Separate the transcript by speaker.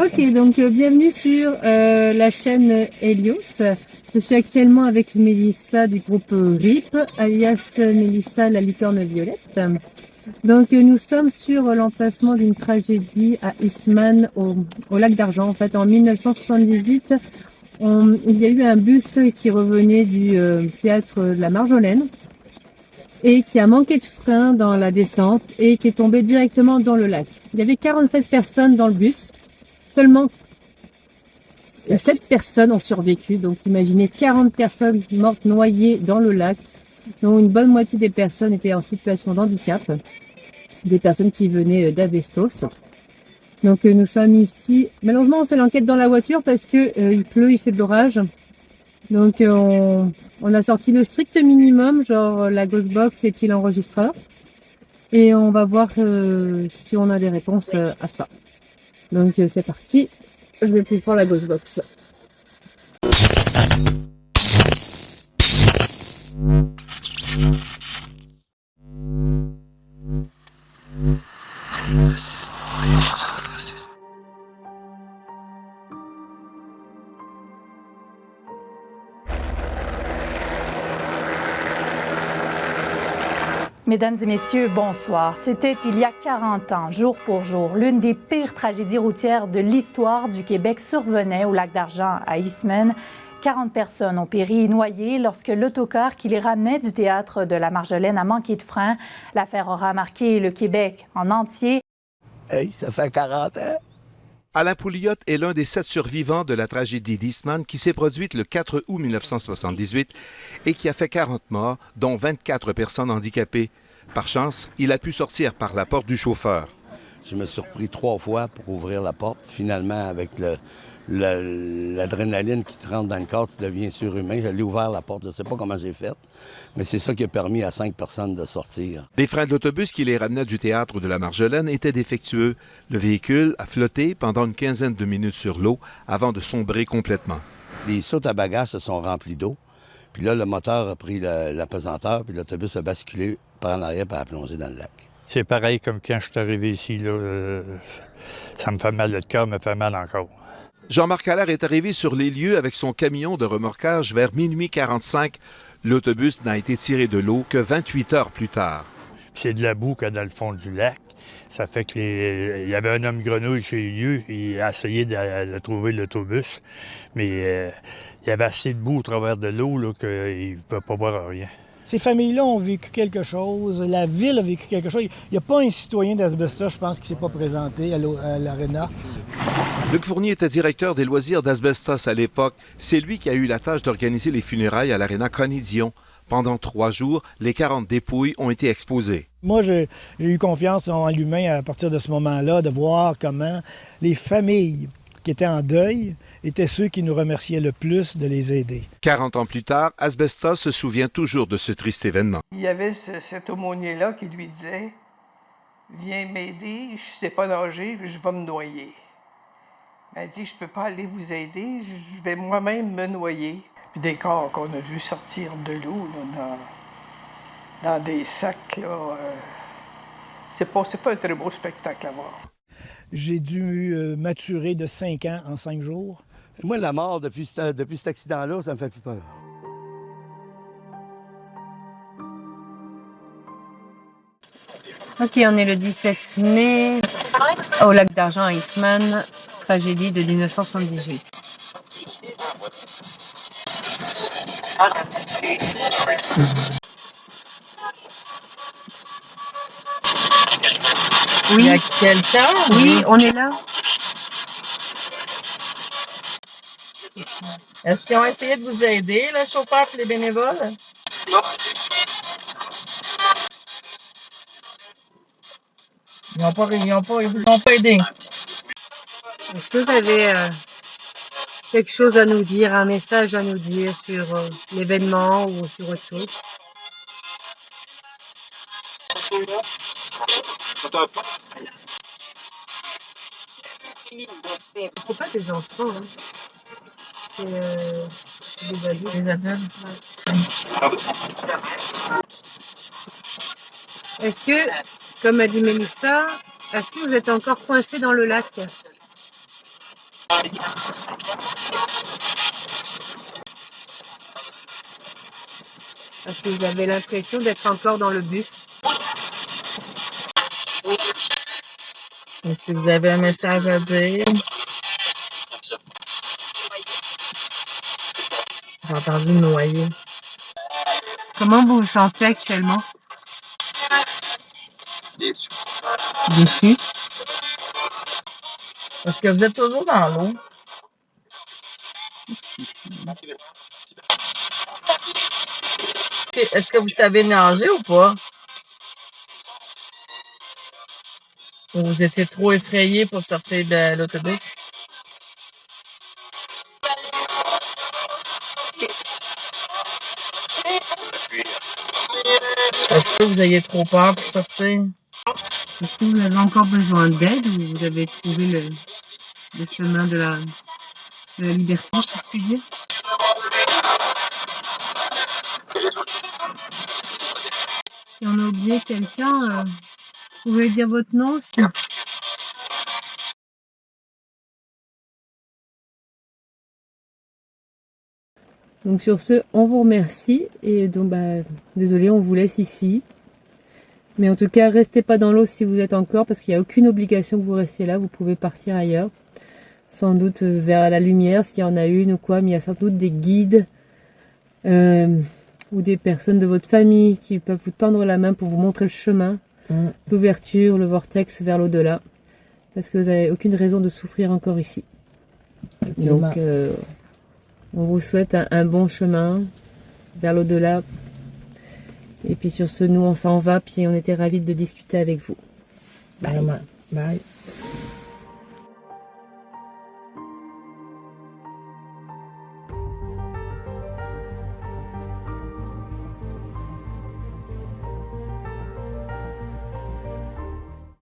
Speaker 1: Ok, donc bienvenue sur la chaîne Helios. Je suis actuellement avec Mélissa du groupe RIP, alias Mélissa la licorne violette. Donc nous sommes sur l'emplacement d'une tragédie à Eastman au lac d'Argent. En fait, en 1978, il y a eu un bus qui revenait du théâtre de la Marjolaine et qui a manqué de frein dans la descente et qui est tombé directement dans le lac. Il y avait 47 personnes dans le bus. Seulement 7 personnes ont survécu, donc imaginez 40 personnes mortes noyées dans le lac, dont une bonne moitié des personnes étaient en situation de handicap, des personnes qui venaient d'Avestos. Donc nous sommes ici. Malheureusement, on fait l'enquête dans la voiture parce que il pleut, il fait de l'orage. Donc on a sorti le strict minimum, genre la Ghostbox et puis l'enregistreur. Et on va voir si on a des réponses à ça. Donc c'est parti. Je vais plus fort la Ghostbox.
Speaker 2: Mesdames et messieurs, bonsoir. C'était il y a 40 ans, jour pour jour, l'une des pires tragédies routières de l'histoire du Québec survenait au lac d'Argent à Eastman. 40 personnes ont péri noyées lorsque l'autocar qui les ramenait du théâtre de la Marjolaine a manqué de frein. L'affaire aura marqué le Québec en entier.
Speaker 3: Hey, ça fait 40 ans.
Speaker 4: Alain Pouliot est l'un des 7 survivants de la tragédie d'Eastman qui s'est produite le 4 août 1978 et qui a fait 40 morts, dont 24 personnes handicapées. Par chance, il a pu sortir par la porte du chauffeur.
Speaker 3: Je me suis repris 3 fois pour ouvrir la porte. Finalement, avec l'adrénaline qui te rentre dans le corps, tu deviens surhumain. Je l'ai ouvert la porte, je ne sais pas comment j'ai fait, mais c'est ça qui a permis à 5 personnes de sortir.
Speaker 4: Les freins de l'autobus qui les ramenait du théâtre de la Marjolaine étaient défectueux. Le véhicule a flotté pendant une quinzaine de minutes sur l'eau avant de sombrer complètement.
Speaker 3: Les soutes à bagages se sont remplies d'eau. Puis là, le moteur a pris la pesanteur, puis l'autobus a basculé par en arrière et a plongé dans le lac.
Speaker 5: C'est pareil comme quand je suis arrivé ici. Là, ça me fait mal, le cœur me fait mal encore.
Speaker 4: Jean-Marc Allaire est arrivé sur les lieux avec son camion de remorquage vers minuit 45. L'autobus n'a été tiré de l'eau que 28 heures plus tard.
Speaker 5: C'est de la boue qu'il y a dans le fond du lac. Ça fait qu'il y avait un homme grenouille chez lui. Il a essayé de trouver l'autobus, mais il y avait assez de boue au travers de l'eau là, qu'il ne pouvait pas voir rien.
Speaker 6: Ces familles-là ont vécu quelque chose, la ville a vécu quelque chose. Il n'y a pas un citoyen d'Asbestos, je pense, qui ne s'est pas présenté à l'Arena.
Speaker 4: Luc Fournier était directeur des loisirs d'Asbestos à l'époque. C'est lui qui a eu la tâche d'organiser les funérailles à l'Arena Connie-Dion. Pendant 3 jours, les 40 dépouilles ont été exposées.
Speaker 6: Moi, j'ai eu confiance en l'humain à partir de ce moment-là, de voir comment les familles qui étaient en deuil étaient ceux qui nous remerciaient le plus de les aider.
Speaker 4: 40 ans plus tard, Asbestos se souvient toujours de ce triste événement.
Speaker 7: Il y avait cet aumônier-là qui lui disait « Viens m'aider, je ne sais pas nager, je vais me noyer. » Elle dit « Je ne peux pas aller vous aider, je vais moi-même me noyer. » Puis des corps qu'on a vus sortir de l'eau dans des sacs, là, c'est pas un très beau spectacle à voir.
Speaker 6: J'ai dû maturer de 5 ans en 5 jours.
Speaker 3: Moi, la mort, depuis cet accident-là, ça me fait plus peur.
Speaker 1: Ok, on est le 17 mai au lac d'Argent à Eastman, tragédie de 1978. Oui.
Speaker 8: Il y a quelqu'un?
Speaker 1: Oui, on est là.
Speaker 8: Est-ce qu'ils ont essayé de vous aider, le chauffeur et les bénévoles? Non. Ils vous ont pas aidé.
Speaker 1: Est-ce que vous avez quelque chose à nous dire, un message à nous dire sur l'événement ou sur autre chose? C'est pas des enfants, hein. C'est des adultes.
Speaker 8: Les adultes.
Speaker 1: Ouais. Est-ce que, comme a dit Mélissa, est-ce que vous êtes encore coincé dans le lac? Parce que vous avez l'impression d'être encore dans le bus.
Speaker 8: Et si vous avez un message à dire. J'ai entendu noyer.
Speaker 1: Comment vous vous sentez actuellement? Déçu.
Speaker 8: Est-ce que vous êtes toujours dans l'eau? Est-ce que vous savez nager ou pas? Ou vous étiez trop effrayé pour sortir de l'autobus? Est-ce que vous ayez trop peur pour sortir?
Speaker 1: Est-ce que vous avez encore besoin d'aide ou vous avez trouvé le chemin de la liberté, si je puis dire? Si on a oublié quelqu'un, vous pouvez dire votre nom aussi. Donc sur ce, on vous remercie et donc désolé, on vous laisse ici. Mais en tout cas, restez pas dans l'eau si vous êtes encore parce qu'il n'y a aucune obligation que vous restiez là, vous pouvez partir ailleurs. Sans doute vers la lumière s'il y en a une ou quoi, mais il y a sans doute des guides ou des personnes de votre famille qui peuvent vous tendre la main pour vous montrer le chemin, l'ouverture, le vortex vers l'au-delà. Parce que vous n'avez aucune raison de souffrir encore ici. Donc on vous souhaite un bon chemin vers l'au-delà. Et puis sur ce, nous on s'en va, puis on était ravis de discuter avec vous. Bye.
Speaker 8: Bye.